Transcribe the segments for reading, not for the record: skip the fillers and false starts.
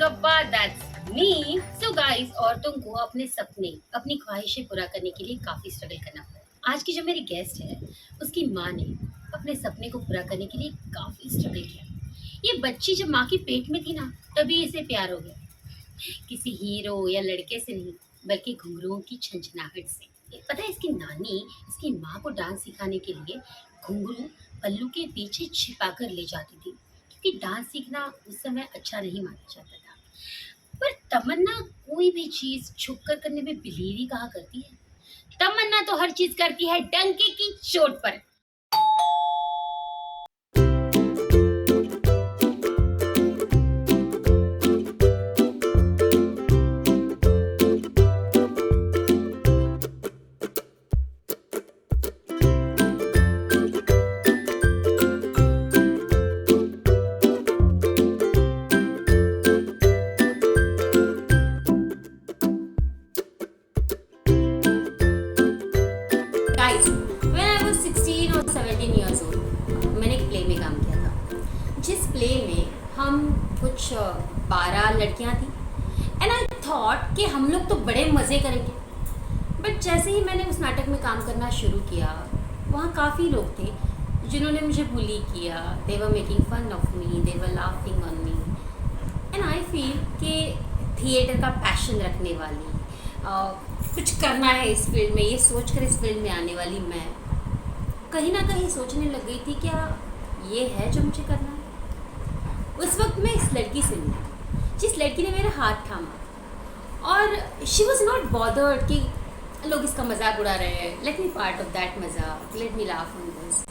Golgappa, that's me. So guys, औरतों को अपने सपने, अपनी ख्वाहिशें पूरा करने के लिए काफी स्ट्रगल करना पड़ा है। आज की जो मेरी गेस्ट है, उसकी माँ ने अपने सपने को पूरा करने के लिए काफी स्ट्रगल किया। ये बच्ची जब माँ के पेट में थी ना, तभी इसे प्यार हो गया। किसी हीरो या लड़के से नहीं, बल्कि घुंघरुओं की झंझनाहट से। पता है, इसकी नानी इसकी माँ को डांस सिखाने के लिए घुंघरू पल्लू के पीछे छिपा कर ले जाती थी, क्योंकि डांस सीखना उस समय अच्छा नहीं माना जाता था। पर तमन्ना कोई भी चीज छुप कर करने में बिलीव ही कहा करती है। तमन्ना तो हर चीज करती है डंके की चोट पर। Guys, when I was 16 or 17 years old, मैंने एक प्ले में काम किया था, जिस प्ले में हम कुछ 12 लड़कियां थी। एंड आई थॉट कि हम लोग तो बड़े मज़े करेंगे। बट जैसे ही मैंने उस नाटक में काम करना शुरू किया, वहाँ काफ़ी लोग थे जिन्होंने मुझे बुली किया। They were making fun of me, they were laughing on me. And I feel कि थिएटर का पैशन रखने वाली, कुछ करना है इस फील्ड में, ये सोचकर इस फील्ड में आने वाली मैं कहीं ना कहीं सोचने लग गई थी, क्या ये है जो मुझे करना है। उस वक्त मैं इस लड़की से मिली, जिस लड़की ने मेरा हाथ थामा, और शी वॉज नॉट बॉदर्ड कि लोग इसका मजाक उड़ा रहे हैं। Let me part of that मजाक, let me laugh on this.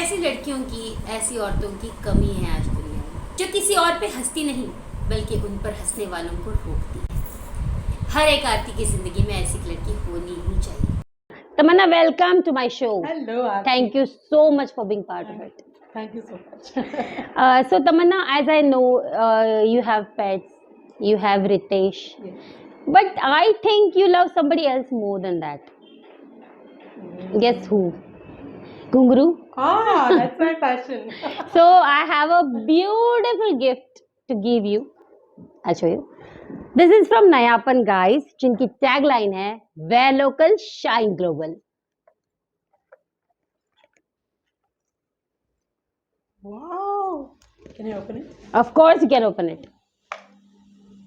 ऐसी लड़कियों की, ऐसी औरतों की कमी है आज दुनिया में, जो किसी और पे हंसती नहीं, बल्कि उन पर हंसने वालों को रोकती है। हर एक आरती की जिंदगी में ऐसी लड़की होनी ही चाहिए। Tamanna, welcome to my show. Hello, Aarti. Thank you so much for being part of it. Thank you so much. So Tamanna, as I know, you have pets, you have Ritesh, Yes. but I think you love somebody else more than that. Guess who? Gunguru. That's my passion. So I have a beautiful gift to give you. I'll show you. This is from Nayapan guys, जिनकी tagline है Wear local, shine global. Wow. Can I open it? Of course you can open it.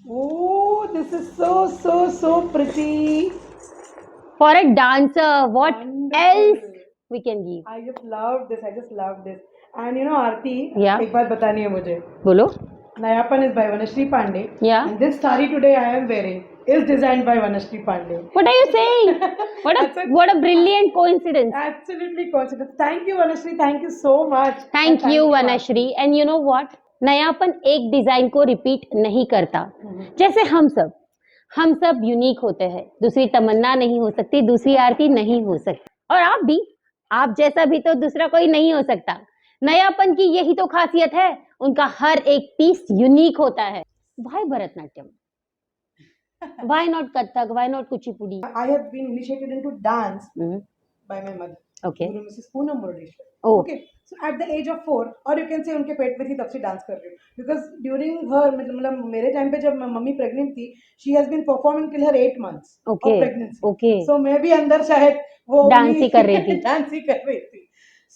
Oh, this is so pretty. For a dancer, what Wonderful. else we can give? I just love this. I just love this. And you know, Aarti, Yeah. एक बात बतानी है मुझे. बोलो. Nayapan is by Vanashri Pandey. Yeah. And this sari today I am wearing is designed by Vanashri Pandey. What are you saying? What a brilliant coincidence. Absolutely coincidence. Thank you, Vanashri. Thank you so much. Thank you Vanashri. And you know what? नयापन एक design को repeat नहीं करता। जैसे हम सब unique होते हैं। दूसरी तमन्ना नहीं हो सकती, दूसरी आरती नहीं हो सकती, और आप भी, आप जैसा भी तो दूसरा कोई नहीं हो सकता। नयापन की यही तो खासियत है, उनका हर एक पीस यूनिक होता है। Why Bharatanatyam? Why not Kathak? Why not Kuchipudi? I have been initiated into dance by my mother. Okay. Guru Mrs. Poonam Murdeshwar. Oh. Okay. So at the age of 4, और you can say उनके पेट में थी तब से dance कर रही हूँ, because during her मतलब मेरे टाइम पे जब मम्मी प्रेग्नेंट थी, she has been performing till her 8 months Okay. of pregnancy. Okay. So मैं भी अंदर शायद वो डांस ही कर रही थी। डांस ही कर रही थी.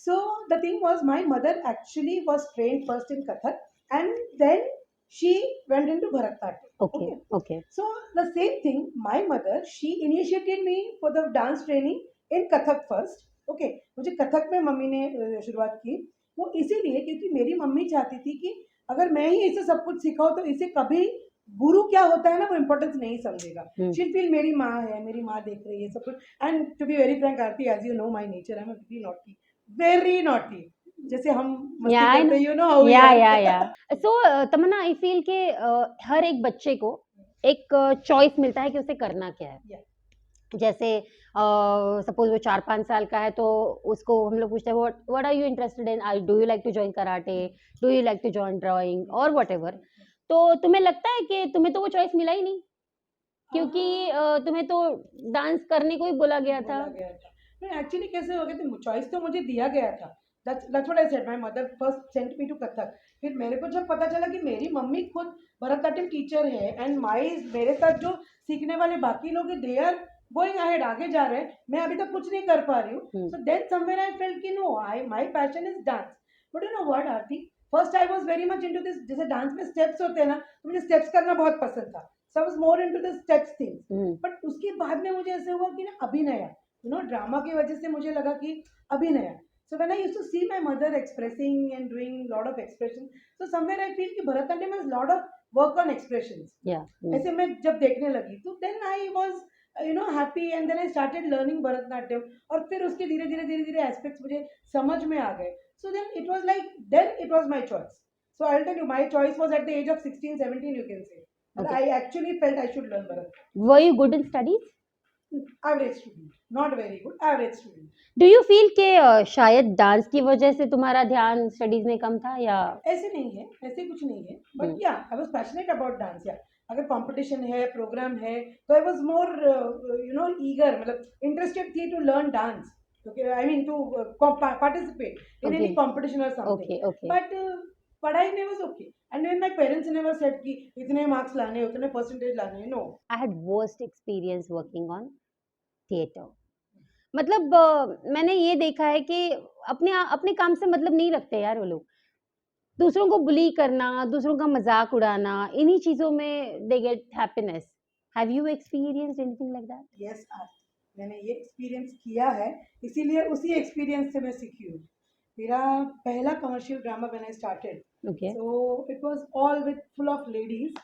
So the thing was, my mother actually was trained first in Kathak and then she went into Bharatanatyam. Okay. Okay. So the same thing, my mother, she initiated me for the dance training in Kathak first. Okay, मुझे कथक में mummy ने शुरुआत की, वो इसीलिए क्योंकि मेरी mummy चाहती थी कि अगर मैं ही इसे सब कुछ सिखाऊं तो इसे कभी गुरु क्या होता है ना वो इम्पोर्टेंस नहीं समझेगा। शी फील मेरी माँ है, मेरी माँ देख रही है सब कुछ। And to be very frank Aarti, as you know my nature, I am very naughty, जैसे हम मस्ती करते हैं, you know how we are. So Tamannaah, I feel कि हर एक बच्चे को एक चॉइस मिलता है कि उसे करना क्या है। जैसे सपोज वो 4-5 साल का है तो उसको हम लोग पूछते हैं what are you interested in, do you like to join karate, do you like to join drawing और व्हाटएवर। तो तुम्हें लगता है कि तुम्हें तो वो चॉइस मिला ही नहीं, क्योंकि तुम्हें तो डांस करने को ही बोला गया था। एक्चुअली कैसे हो गया था, चॉइस तो मुझे दिया गया था, that's what I said. My mother first sent me to Kathak. फिर मेरे को जब पता चला कि मेरी मम्मी खुद भरतनाट्यम टीचर है एंड मेरे साथ जो सीखने वाले बाकी लोग हैं, दे आर गोइंग अहेड, आगे जा रहे हैं, मैं अभी तक कुछ नहीं कर पा रही हूँ. So then somewhere I felt कि no, I my passion is dance. But you know what Aarti, first I was very much into this. जैसे डांस में स्टेप्स होते हैं ना, तो मुझे स्टेप्स करना बहुत पसंद था. So I was more into the steps things. But उसके बाद में मुझे ऐसे हुआ कि ना अभिनय, यू नो, ड्रामा की वजह से मुझे लगा कि अभिनय. So when I used to see my mother expressing and doing lot of expression, so somewhere I feel कि Bharatanatyam has lot of work on expressions. Yeah. ऐसे मैं जब देखने लगी तो then I was happy and then I started learning Bharatanatyam. और फिर उसके धीरे धीरे aspects मुझे समझ में आ गए. So then it was like, then it was my choice. So I'll tell you, my choice was at the age of 16, 17, you can say. But Okay. I actually felt I should learn Bharatanatyam. Were you good in studies? Average student, not very good, average student. Do you feel कि शायद dance की वजह से तुम्हारा ध्यान studies में कम था या? ऐसे नहीं है, ऐसे कुछ नहीं है. But yeah I was passionate about dance. या अगर कंपटीशन है, प्रोग्राम है, तो आई वाज मोर ईगर, मतलब इंटरेस्टेड थी to learn dance. Okay, I mean to participate in any Okay. Competition और समथिंग. Okay, okay. बट पढ़ाई में was okay. And when my parents never said कि इतने मार्क्स लाने, उतने परसेंटेज लाने. No. I had worst experience working on theatre. मतलब मैंने ये देखा है कि अपने काम से मतलब नहीं रखते यार वो लोग. दूसरों को बुली करना, दूसरों का मजाक उड़ाना, इन्हीं चीजों में they get happiness. Have you experienced anything like that? Yes, मैंने ये एक्सपीरियंस किया है, इसीलिए उसी एक्सपीरियंस से मैं सीखी हूँ. मेरा पहला commercial drama when I started, Okay. so it was all with full of ladies,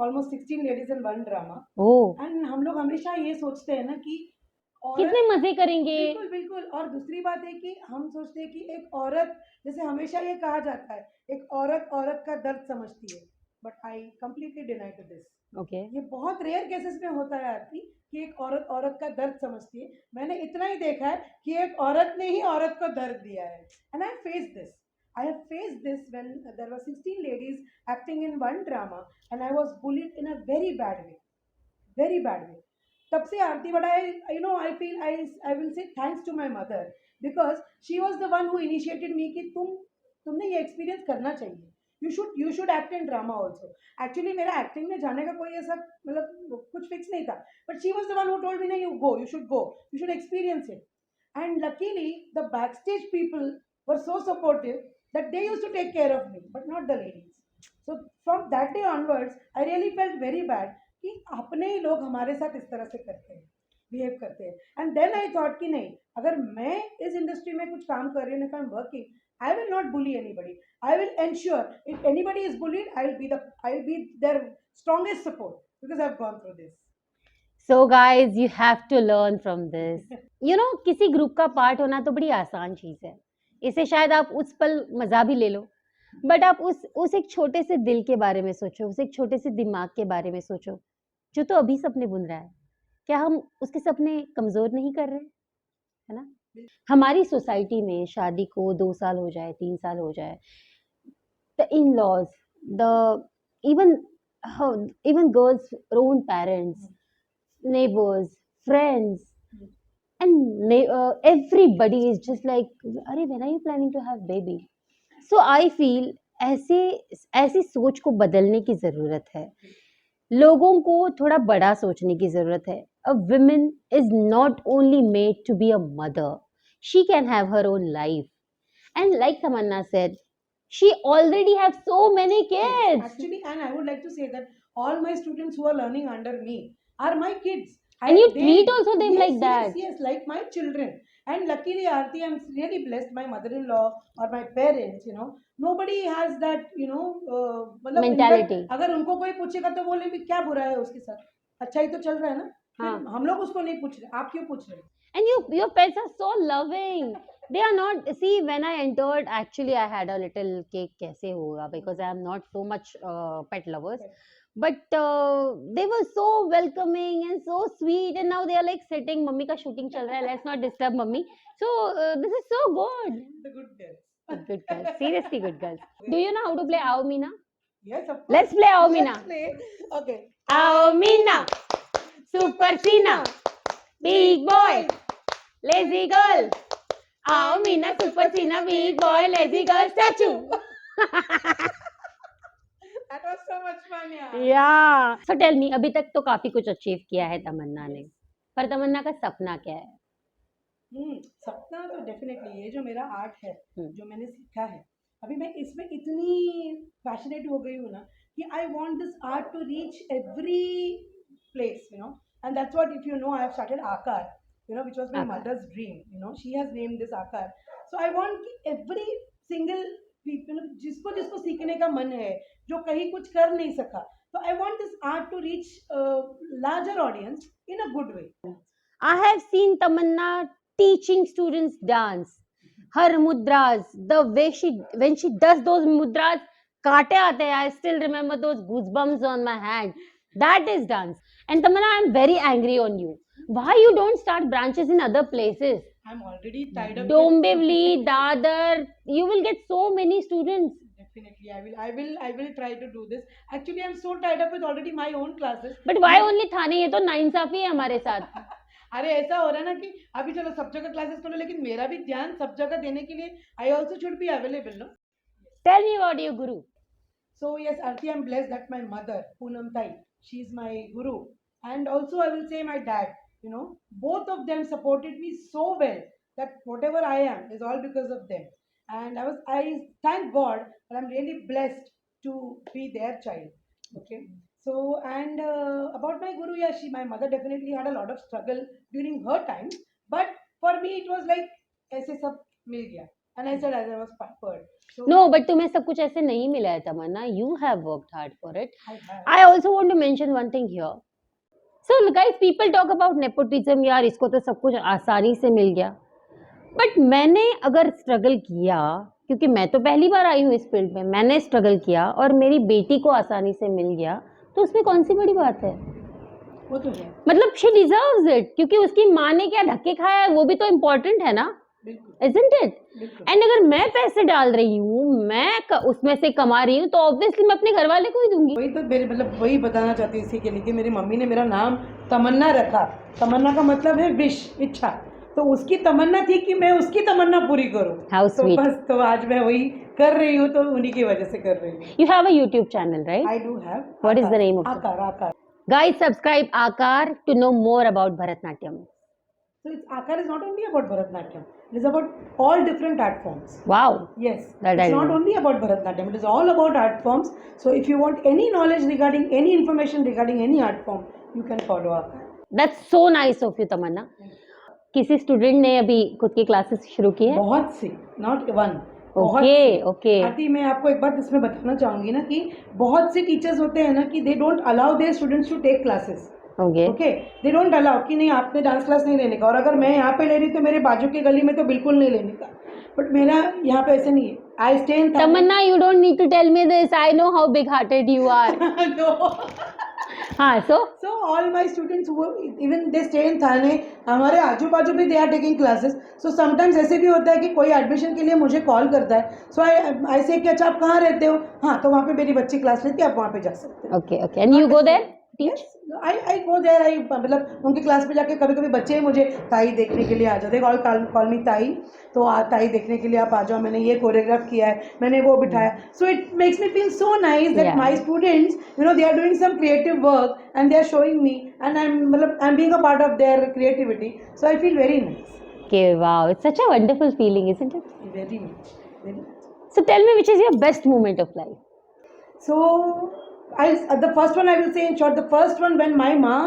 almost 16 ladies in one drama. Oh, And हम लोग हमेशा ये सोचते हैं ना कि कितने औरत, मजे करेंगे. बिल्कुल बिल्कुल. और दूसरी बात है कि हम सोचते हैं कि एक औरत, जैसे हमेशा ये कहा जाता है, एक औरत औरत का दर्द समझती है. But I completely deny to this. Okay. ये बहुत रेयर केसेस में होता है आरती कि एक औरत औरत का दर्द समझती है. मैंने इतना ही देखा है कि एक औरत ने ही औरत को दर्द दिया है. And I face this. I have faced this when there were 16 ladies acting in one drama and I was bullied in a very bad way. Very bad way. तब से आरती, but I feel I will say thanks to my mother because she was the one who initiated me कि तुमने ये experience करना चाहिए. You should act in drama also. Actually मेरा acting में जाने का कोई ऐसा मतलब कुछ fix नहीं था. But she was the one who told me, you go, you should go, you should experience it. And luckily the backstage people were so supportive that they used to take care of me, but not the ladies. So from that day onwards, I really felt very bad कि अपने ही लोग हमारे साथ इस तरह से करते हैं, बिहेव करते हैं. And then I thought कि नहीं, अगर मैं इस इंडस्ट्री में कुछ काम कर रही हूँ, if I'm working, I will not bully anybody. I will ensure if anybody is bullied, I'll be their strongest support because I've gone through this. So guys, you have to learn from this. You know, किसी group का part होना तो बड़ी आसान चीज है. इसे शायद आप उस पल मजा भी ले लो, बट आप उस एक छोटे से दिल के बारे में सोचो, उस एक छोटे से दिमाग के बारे में सोचो जो तो अभी सपने बुन रहा है. क्या हम उसके सपने कमजोर नहीं कर रहे, है ना? हमारी सोसाइटी में शादी को 2 साल हो जाए, 3 साल हो जाए, the in-laws, even girls' own parents, neighbors, friends, and everybody is just like, अरे when are you planning to have baby? So I feel ऐसी सोच को बदलने की जरूरत है. लोगों को थोड़ा बड़ा सोचने की जरूरत है. A woman is not only made to be a mother. She can have her own life. And like Tamanna said, she already have so many kids. Actually, and I would like to say that all my students who are learning under me are my kids. And you treat also them like that. Yes, like my children. And luckily, Aarti, I'm really blessed. My mother-in-law or my parents, nobody has that, मतलब Mentality. अगर उनको कोई पूछेगा तो बोले भी क्या बुरा है उसके साथ, अच्छा ही तो चल रहा है ना. हाँ. फिर हम लोग उसको नहीं पूछ रहे, आप क्यों पूछ रहे? And your pets are so loving. They are not, see, when I entered, actually I had a little cake कैसे होगा, because I am not so much pet lovers. But they were so welcoming and so sweet, and now they are like sitting, mummy का shooting चल रहा है, let's not disturb mummy. So this is so good. The good girls. Good girls, seriously good girls. Do you know how to play Ao Meena? Yes, of course. Let's play Ao Meena. Let's play. Okay. Ao Meena, Super Sina, Big Boy, Lazy Girl, आओ Meena super सीना big boy lazy girl statue. That was so much fun, yeah. या so tell me, अभी तक तो काफी कुछ achieve किया है तमन्ना ने, पर तमन्ना का सपना क्या है? सपना तो डेफिनेटली ये जो मेरा आर्ट है, हम्म. जो मैंने सीखा है, अभी मैं इसमें इतनी पैशनेट हो गई हूँ ना कि I want this art to reach every place, you know, and that's what, if you know, I have started Aakar, you know, which was my Aakar. mother's dream, you know, she has named this Aakar. So I want कि every single people, जिसको जिसको सीखने का मन है, जो कहीं कुछ कर नहीं सका, तो I want this art to reach a larger audience in a good way. I have seen Tamanna teaching students dance. Her mudras, the way when she does those mudras, kaate aate hai. I still remember those goosebumps on my hand. That is dance. And Tamanna, I am very angry on you. Why you don't start branches in other places? I'm already tied up. Dombivli, Dadar, you will get so many students. Definitely, I will try to do this. Actually, I'm so tied up with already my own classes. But why only Thane? ये तो नाइंसाफी है हमारे साथ. अरे ऐसा हो रहा है ना कि अभी चलो सब जगह क्लासेस करो, लेकिन मेरा भी ध्यान सब जगह देने के लिए I also should be available, no. Tell me about your guru. So yes, Arti, I'm blessed that my mother, Poonam Tai, she's my guru. And also I will say my dad, you know, both of them supported me so well that whatever I am is all because of them. And I thank God that I'm really blessed to be their child. Okay. So, and about my guru, yeah, my mother definitely had a lot of struggle during her time. But for me, it was like, ऐसे सब मिल गया. And I said, as I was pampered. So, No, but तुम्हें सब कुछ ऐसे नहीं मिला है तमन्ना. You have worked hard for it. I have. I also want to mention one thing here. So guys, people talk about nepotism. यार इसको तो सब कुछ आसानी से मिल गया. But मैंने अगर स्ट्रगल किया, क्योंकि मैं तो पहली बार आई हूँ इस फील्ड में, मैंने स्ट्रगल किया और मेरी बेटी को आसानी से मिल गया, तो उसमें कौन सी बड़ी बात है? वो तो है. मतलब she deserves it, क्योंकि उसकी माँ ने क्या धक्के खाया है वो भी तो इम्पोर्टेंट है ना. बिल्कुल. Isn't it? बिल्कुल. एंड अगर मैं पैसे डाल रही हूँ, मैं उसमें से कमा रही हूँ, तो ऑब्वियसली मैं अपने घर वाले को ही दूंगी. वही तो मेरे मतलब वही बताना चाहती हूँ इसी के लिए कि मेरी मम्मी ने मेरा नाम तमन्ना रखा. तमन्ना का मतलब है विश, इच्छा. तो उसकी तमन्ना थी कि मैं उसकी तमन्ना पूरी करूँ. How तो sweet. बस तो आज मैं वही कर रही हूँ, तो उन्हीं की वजह से कर रही हूँ. You have a YouTube channel, right? I do have. What is the name of it? आकार. आकार. Guys, subscribe Aakar to know more about Bharatnatyam. So it's Aakar is not only about Bharatnatyam. It is about all different art forms. Wow. Yes, That I it's not know. only about Bharatnatyam, it is all about art forms. So if you want any knowledge regarding any information regarding any art form, you can follow Aakar. That's so nice of you, Tamanna. किसी student ने अभी खुद की classes शुरू की है? बहुत सी, not one. Okay okay. Aarti, मैं आपको एक बात इसमें बताना चाहूँगी ना कि बहुत से टीचर्स होते हैं ना कि they don't allow their students to take classes. Okay. Okay, they don't allow कि नहीं आपने डांस क्लास नहीं लेने का, और अगर मैं यहाँ पे ले रही तो मेरे बाजू की गली में तो बिल्कुल नहीं लेने का. बट मेरा यहाँ पे ऐसे नहीं है. I stay in Tamanna, you don't need to tell me this. I know how big-hearted you are. No. हाँ, so So all my students who even they stay in Thane, हमारे आजू बाजू भी they are taking classes. So sometimes ऐसे भी होता है कि कोई एडमिशन के लिए मुझे कॉल करता है. So I say कि अच्छा आप कहाँ रहते हो? हाँ, तो वहाँ पे मेरी बच्ची क्लास लेती है, आप वहाँ पे जा सकते हैं. okay okay. And you go there? Yes, I go there. I मतलब उनकी क्लास में जाके कभी कभी बच्चे मुझे ताई देखने के लिए आ जाते हैं. कॉल मी ताई. तो ताई देखने के लिए आप आ जाओ, मैंने ये कोरियोग्राफ किया है, मैंने वो बिठाया. So it makes me feel so nice that Yeah. My students, you know, they are doing some creative work and they are showing me and I am being a part of their creativity. So I feel very nice. Okay, wow. It's such a wonderful feeling, isn't it? Very nice, very nice. So tell me, which is your best moment of life? So, the first one I will say in short, the first one when my ma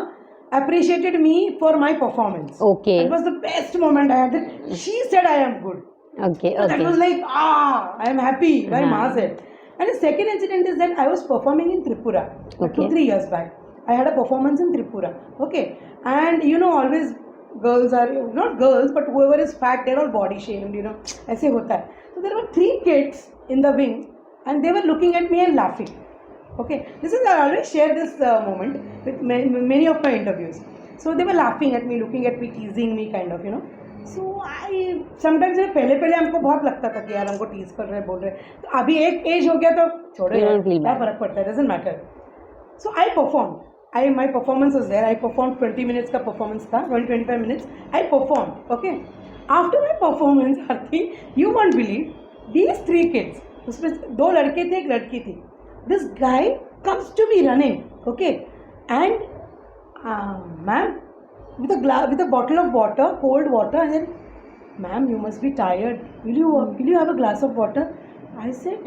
appreciated me for my performance. Okay. That was the best moment I had. She said I am good. Okay, That okay. was like, I am happy. My ma Uh-huh. said. And the second incident is that I was performing in Tripura Okay. 2-3 years back. I had a performance in Tripura. Okay. And you know, always girls are, not girls, but whoever is fat, they're all body shamed, you know. ऐसे होता है. So there were 3 kids in the wing and they were looking at me and laughing. Okay, I always share this moment with many of my interviews. So they were laughing at me, looking at me, teasing me, kind of, you know. So I sometimes पहले हमको बहुत लगता था कि यार हमको tease कर रहे हैं, बोल रहे हैं. तो अभी एक एज हो गया तो छोड़ो You यार, don't feel क्या bad. फर्क पड़ता है, doesn't matter. So I performed. My performance was there. I performed 20 minutes का performance था, 20-25 minutes. I performed. Okay. After my performance Aarti, you won't believe, these 3 kids, उसमें 2 लड़के थे, 1 लड़की थी. This guy comes to me running, okay, and ma'am, with a bottle of water, cold water, and then, ma'am, you must be tired. Will you have a glass of water? I said,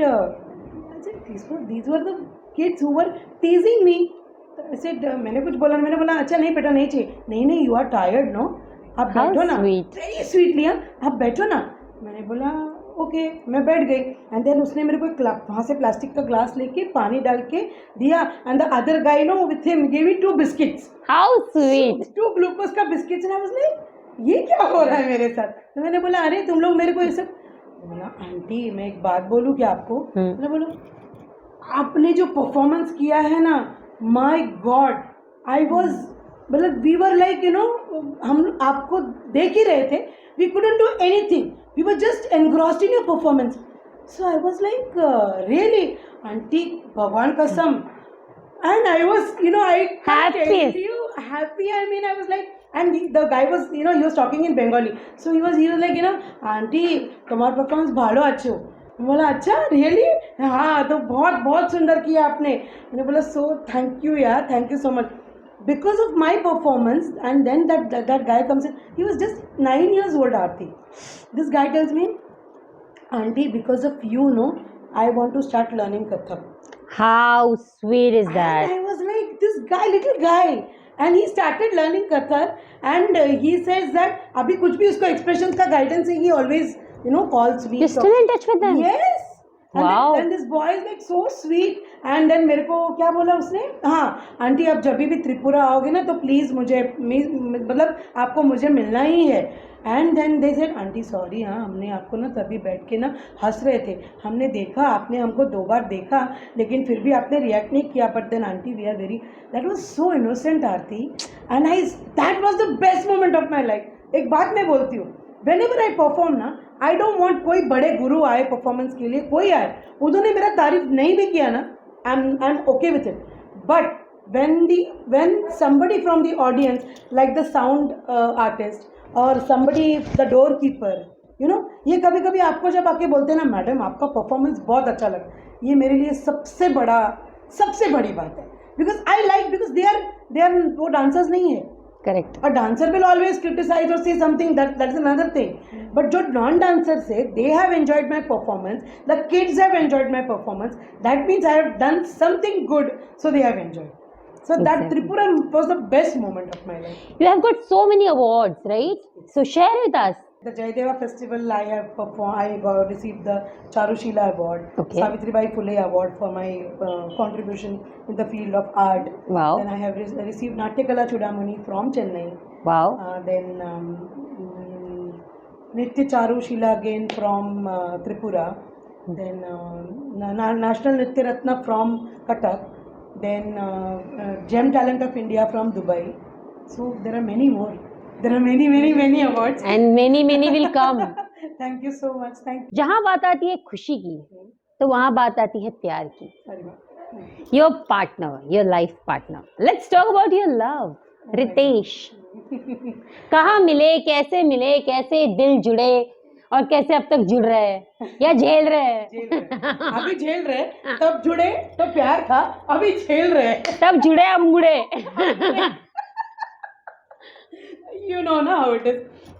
these were the kids who were teasing me. I said, मैंने कुछ बोला, मैंने बोला अच्छा नहीं बेटा नहीं चाहिए, नहीं you are tired no, आप How बैठो ना. sweet. Very sweetly, हाँ, आप बैठो ना. मैंने बोला ओके, मैं बैठ गई. एंड देन उसने मेरे को वहाँ से प्लास्टिक का ग्लास लेके पानी डाल के दिया. And the other guy no with him give me 2 biscuits. How sweet. 2 glucose का biscuits. And I was like ये क्या हो रहा है मेरे साथ. तो मैंने बोला अरे तुम लोग मेरे को ये सब. बोला आंटी मैं एक बात बोलूँ क्या आपको. मैंने बोला आपने जो परफॉर्मेंस किया है ना, माय गॉड, आई वाज, मतलब we were like you know, हम आपको देख ही रहे थे, we couldn't do anything, we were just engrossed in your performance. So I was like really aunty भगवान कसम. And I was you know I happy. I mean I was like, and the guy was you know he was talking in Bengali, so he was like you know aunty तुम्हारा performance भालो अच्छे हो. बोला अच्छा really, हाँ तो बहुत बहुत सुंदर किया आपने. मैंने बोला सो थैंक यू यार, thank you so much. Because of my performance, and then that guy comes in. He was just 9 years old, Aarti. This guy tells me, auntie, because of you, no, I want to start learning Kathak. How sweet is that? And I was like, this guy, little guy, and he started learning Kathak, and he says that अभी कुछ भी उसको expressions का guidance है, he always you know calls me. You're still in touch with them? Yes. And Wow. then this boy is like so sweet. And then मेरे को क्या बोला उसने, हाँ आंटी आप जब भी त्रिपुरा आओगे ना तो प्लीज़ मुझे मतलब आपको मुझे मिलना ही है. And then they said aunty sorry, हाँ हमने आपको ना तभी बैठ के ना हंस रहे थे, हमने देखा आपने हमको 2 बार देखा लेकिन फिर भी आपने रिएक्ट नहीं किया. But then aunty we are very, that was so innocent Aarti. And I that was the best moment of my life. एक बात मैं बोलती हूँ, whenever I perform ना, I don't want कोई बड़े गुरु आए परफॉर्मेंस के लिए, कोई आए, उन्होंने मेरा तारीफ नहीं भी किया ना, I'm okay with it. But when somebody from the audience, like the sound artist or somebody, the doorkeeper, you know, ये कभी कभी आपको जब आके बोलते हैं ना मैडम आपका परफॉर्मेंस बहुत अच्छा लगा, ये मेरे लिए सबसे बड़ी बात है. Because I like, because they are वो डांसर्स नहीं है. Correct. A dancer will always criticize or say something, that's another thing. But जो non-dancers say they have enjoyed my performance, the kids have enjoyed my performance, that means I have done something good, so they have enjoyed. So that Exactly. Tripura was the best moment of my life. You have got so many awards, right? So share with us. The Jayadeva festival, I have performed. I received the Charushila award, Okay. Savitribai Phule award for my contribution in the field of art. Wow. Then I have received Natyakala Chudamani from Chennai. Wow. Then Nitya Charushila again from Tripura. Then National Nitya Ratna from Cuttack. Then Gem Talent of India from Dubai. So there are many more. There are many awards. And many will come. Thank you so much. Thank you. जहाँ बात आती है खुशी की, तो वहाँ बात आती है प्यार की. Very much. Your partner, your life partner. Let's talk about your love, Ritesh. कहाँ मिले, कैसे दिल जुड़े और कैसे अब तक जुड़ रहे हैं या झेल रहे हैं? अभी झेल रहे, तब जुड़े तो प्यार था, अभी झेल रहे. तब जुड़े अब मुड़े. You know ना how it is.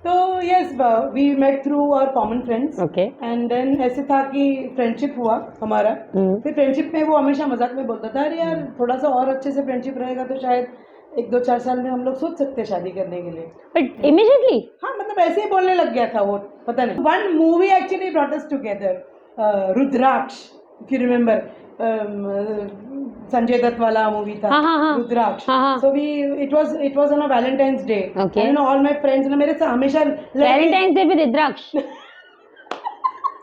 तो yes, we met through our common friends. Okay. And then ऐसे था कि फ्रेंडशिप हुआ हमारा. फिर फ्रेंडशिप में वो हमेशा मजाक में बोलता था, अरे यार थोड़ा सा और अच्छे से फ्रेंडशिप रहेगा तो शायद 1-2-4 साल में हम लोग सोच सकते हैं शादी करने के लिए. But immediately. हाँ मतलब ऐसे ही बोलने लग गया था वो, पता नहीं. One movie actually brought us together, Rudraksh, if you remember. Sanjay Dutt वाला मूवी था. हाँ. रुद्राक्ष. हाँ. So it was on a Valentine's Day. Okay. And you know all my friends ना मेरे से हमेशा Valentine's Day with rudraksha.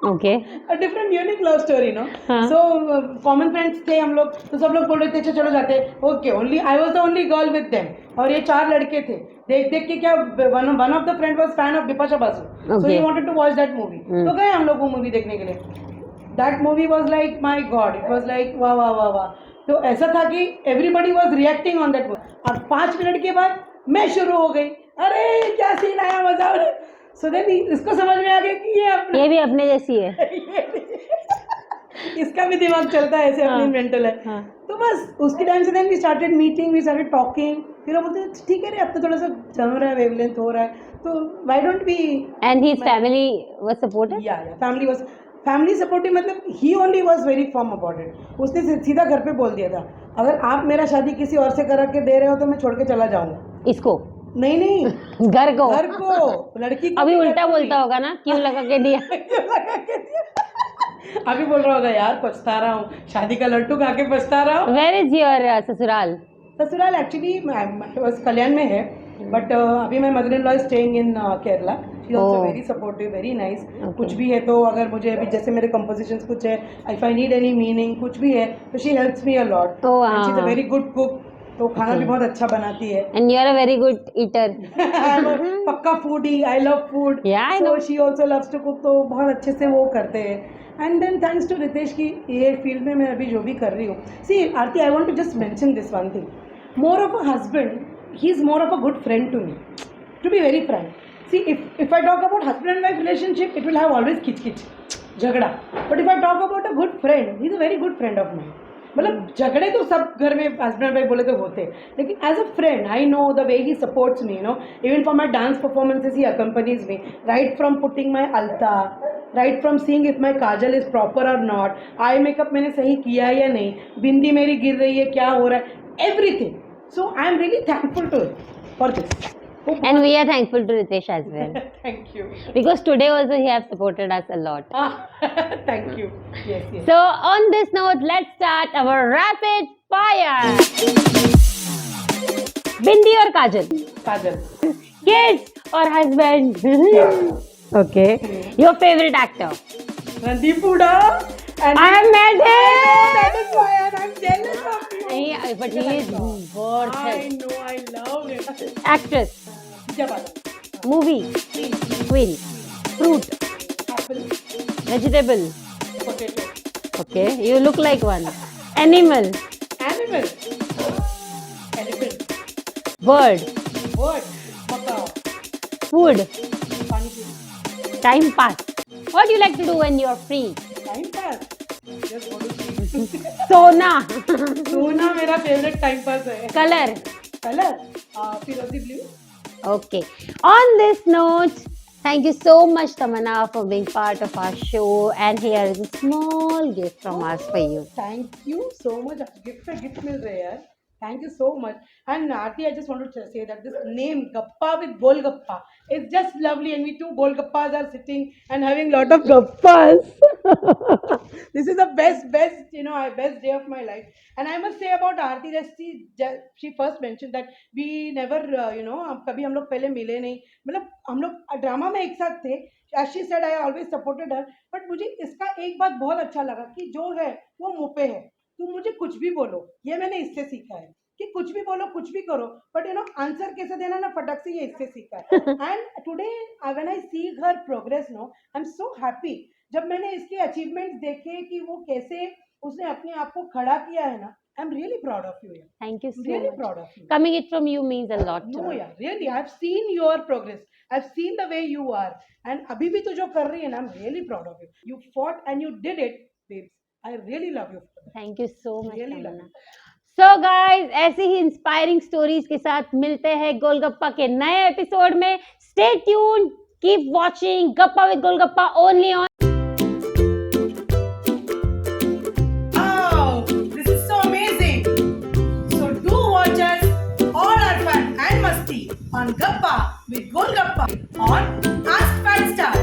Okay. a different unique love story, no? हाँ. So common friends थे हम लोग, तो सब लोग बोल रहे थे चलो जाते. Okay, only I was the only girl with them. और ये 4 लड़के थे. देख के क्या one of the friend was fan of Bipasha Basu. So Okay. he wanted to watch that movie. तो गए हम लोग वो मूवी देखने के लिए. That movie was like my God. It was like वाह. तो ऐसा था कि everybody was reacting on that movie. और 5 मिनट के बाद मैं शुरू हो गई, अरे क्या सीन आया, मजा. सो देन इसको समझ में आ गया कि ये अपना ये भी अपने जैसी है। इसका भी दिमाग चलता है ऐसे, अपनी हाँ, मेंटल है। हाँ। तो बस उसके टाइम से then we started meeting, we started talking. फिर वो बोलते हैं, ठीक है रे, अब तो थोड़ा सा जम रहा है, वेवलेंथ हो रहा है, तो why don't we. And his family was supportive? या फैमिली सपोर्टिव, मतलब ही only was very firm about it. उसने सीधा घर पे बोल दिया था, अगर आप मेरा शादी किसी और से करा के दे रहे हो तो मैं छोड़ के चला जाऊंगा। इसको नहीं घर को घर को, लड़की को अभी भी, उल्टा घर को बोलता भी। होगा ना, क्यों लगा के दिया। क्यों लगा के दिया? अभी बोल रहा होगा, यार पछता रहा हूँ, शादी का लड्डू खा के पछता रहा हूँ। Where is your ससुराल? ससुराल एक्चुअली कल्याण में है, बट अभी मैं mother in law staying in Kerala. She is also Oh. Very supportive, very nice. Okay. कुछ भी है तो अगर मुझे अभी जैसे मेरे कंपोजिशंस कुछ है, if I need any meaning कुछ भी है, तो she helps me a lot. Oh, and she is a हाँ। वेरी गुड कुक, तो खाना भी Okay. बहुत अच्छा बनाती है। And you are a very good eater. I am पक्का foodie, I love food. Yeah, I so know. She also loves to cook, तो बहुत अच्छे से वो करते हैं। And then thanks to Ritesh की ये फील्ड में मैं अभी जो भी कर रही हूँ। See Aarti, I want to just mention this one thing, more of a husband, he is more of a good friend to me, to be very frank. See, if I talk about husband and wife relationship, it will have always kitch झगड़ा, but if I talk about a good friend, he is a very good friend of mine. मतलब झगड़े तो सब घर में husband wife बोले तो होते हैं, लेकिन as a friend I know the way he supports me, no even for my dance performances he accompanies me, right from putting my alta, right from seeing if my kajal is proper और not, I makeup मैंने सही किया है या नहीं, बिंदी मेरी गिर रही है, क्या हो रहा है, everything. So I am really thankful to it for this. And we are thankful to Ritesh as well. Thank you. Because today also he have supported us a lot. Thank you. Yes, yes. So on this note, let's start our rapid fire. Bindi or Kajal? Kajal. Kids or husband? Okay. Your favorite actor? Randeep Hooda. And I have met him. that is why I'm jealous of you. Hey, but he is worth I it. know, I love him. Actress, Jabala. movie, queen, fruit, Apple. vegetable. Potato. Okay, you look like one. Animal, Animal. Elephant. bird, Bird. Macaw. food, Pani puri. time pass. What do you like to do when you're free? Time pass. Just go to sleep. Sona, सोना मेरा favourite time pass है. color. Colour फिरोजी blue. Okay. On this note, thank you so much, Tamanna, for being part of our show. And here is a small gift from us for you. Thank you so much. Gift पे gift मिल रहे हैं यार. Thank you so much. And Aarti, I just want to say that this name gappa with golgappa is just lovely, and we two golgappas are sitting and having lot of gappas. This is the best best day of my life. And I must say about Aarti that she first mentioned that we never कभी हम लोग पहले मिले नहीं, मतलब हम लोग drama में एक साथ थे. As she said, I always supported her. But मुझे इसका एक बात बहुत अच्छा लगा कि जो है वो मुँह पे है. तुम मुझे कुछ भी बोलो, ये मैंने इससे सीखा है कि कुछ भी बोलो, कुछ भी करो, बट आंसर कैसे देना ना फटक से, ये इससे सीखा है. And today when I see her progress, no I am so happy. जब मैंने इसके अचीवमेंट्स देखे कि वो कैसे उसने अपने आप को खड़ा किया है ना, I am really proud of you. Thank you so Really much. proud of you. Coming it from you means a lot to No, me. yeah, really. I've seen your progress. I've seen the way you are. And अभी भी तू जो कर रही है ना, I'm really proud of you. You fought and you did it, babes. I really love you for that. Thank you so much, Really love Tamanna. you. So guys, ऐसे ही inspiring stories के साथ मिलते हैं गोलगप्पा के नए एपिसोड में. Stay tuned. Keep watching Gappa with Golgappa only on Wow, this is so amazing. So do watch us, all our fun and masti on Gappa with Golgappa on Ask 5 Star.